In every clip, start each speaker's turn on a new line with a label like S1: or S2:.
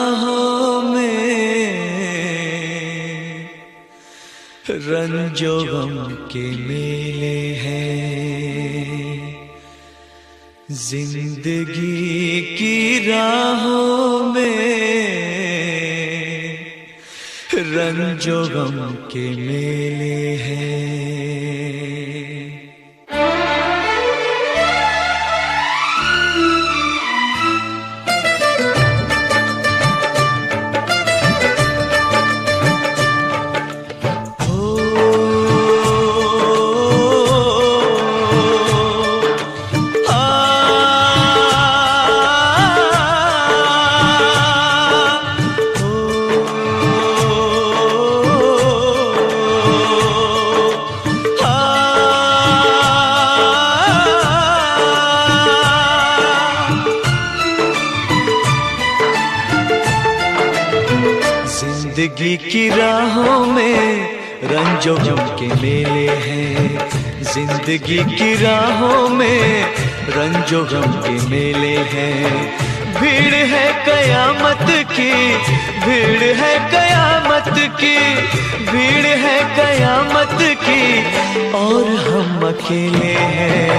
S1: राहों में रंजो गम के मेले हैं, जिंदगी की राहों में रंजो गम के मेले हैं। जिंदगी की राहों में रंजो गम के मेले हैं, जिंदगी की राहों में रंजो गम के मेले हैं। भीड़ है कयामत की, भीड़ है कयामत की, भीड़ है कयामत की, और हम अकेले हैं,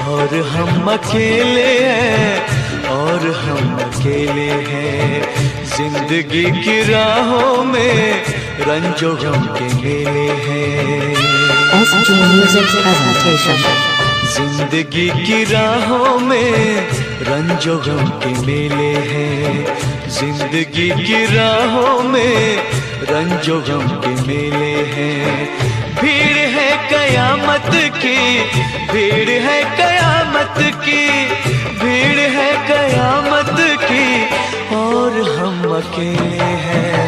S1: और हम अकेले हैं, और हम अकेले हैं। जिंदगी की राहों में रंजो गम के मेले हैं।
S2: SG Music Presentation।
S1: जिंदगी की राहों में रंजो गम के मेले हैं, जिंदगी की राहों में रंजो गम के मेले हैं। भीड़ है कयामत की, भीड़ है कयामत की, भीड़ है कयामत की, और हम अकेले हैं,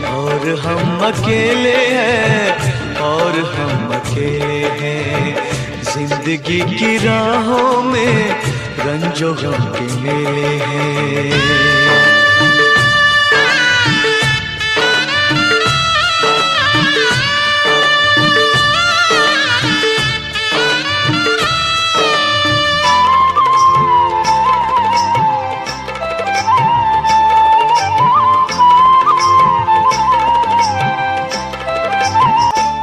S1: और हम अकेले हैं, और हम अकेले हैं। जिंदगी की राहों में रंजो गम के मेले हैं।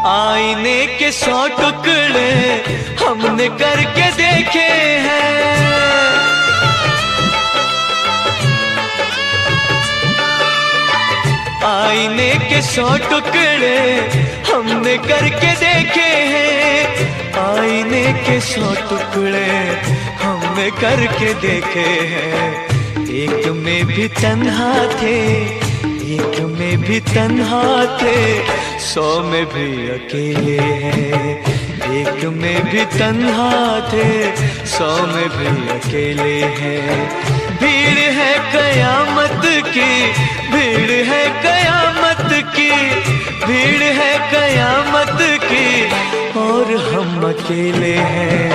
S1: आईने के 100 टुकड़े हमने करके देखे हैं, आईने के 100 टुकड़े हमने करके देखे हैं, आईने के 100 टुकड़े हमने करके देखे हैं। एक में भी तन्हा थे, एक में भी तन्हा थे, 100 में भी अकेले हैं। एक में भी तन्हा थे, 100 में भी अकेले हैं। भीड़ है कयामत की, भीड़ है कयामत की, भीड़ है कयामत की, और हम अकेले हैं,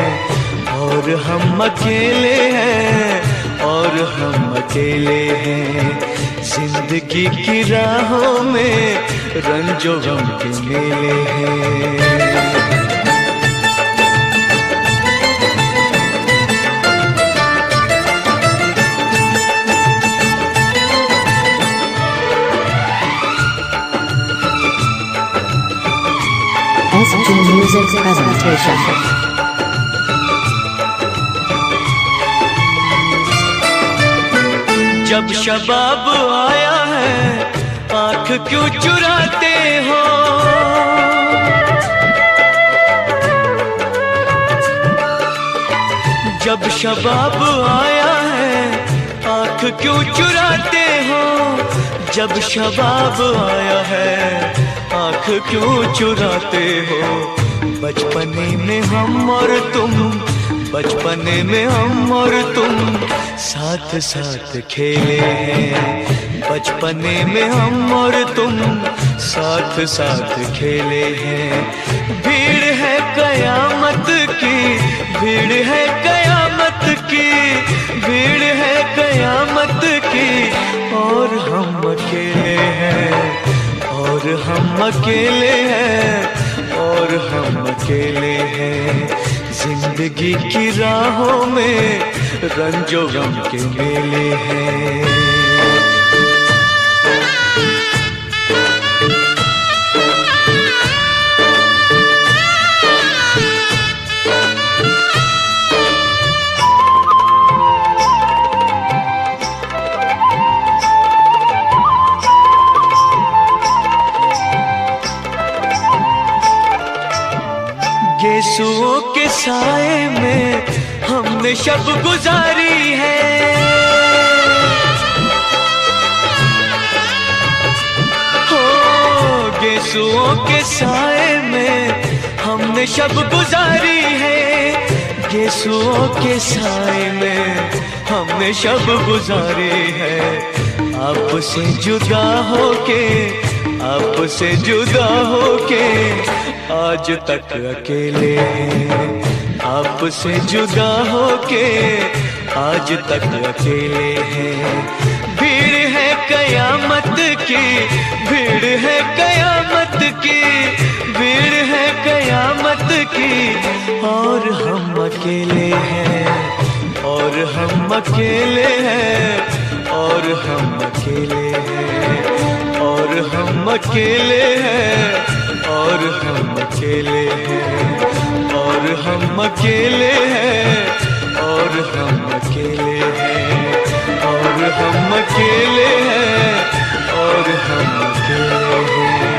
S1: और हम अकेले हैं, और हम अकेले हैं। जिंदगी की राहों में रंजो गम के मेले हैं।
S2: SG Music Presentation।
S1: जब शबाब आया है आँख क्यों चुराते हो, जब शबाब आया है आँख क्यों चुराते हो, जब शबाब आया है आँख क्यों चुराते हो। बचपने में हम और तुम, बचपने में हम और तुम साथ साथ खेले हैं, बचपने में हम और तुम साथ साथ खेले हैं। भीड़ है कयामत की, भीड़ है कयामत की, भीड़ है कयामत की, और हम अकेले हैं, और हम अकेले हैं, और हम अकेले हैं। जिंदगी की राहों में रंजो गम के मेले हैं। गेसुओं के साए में हमने शब गुजारी है। हो गेसुओं के साए में हमने शब गुजारी है। गेसुओं के साए में हमने शब गुजारी है। आपसे जुदा होके, आपसे जुदा होके आज तक अकेले हैं। आपसे जुदा होके आज तक अकेले हैं। भीड़ है कयामत की, भीड़ है कयामत की, भीड़ है कयामत की, और हम अकेले हैं, और हम अकेले हैं, और हम अकेले हैं, और हम अकेले हैं, और हम अकेले हैं, और हम अकेले हैं, और हम अकेले हैं, और हम अकेले हैं, और हम अकेले हैं।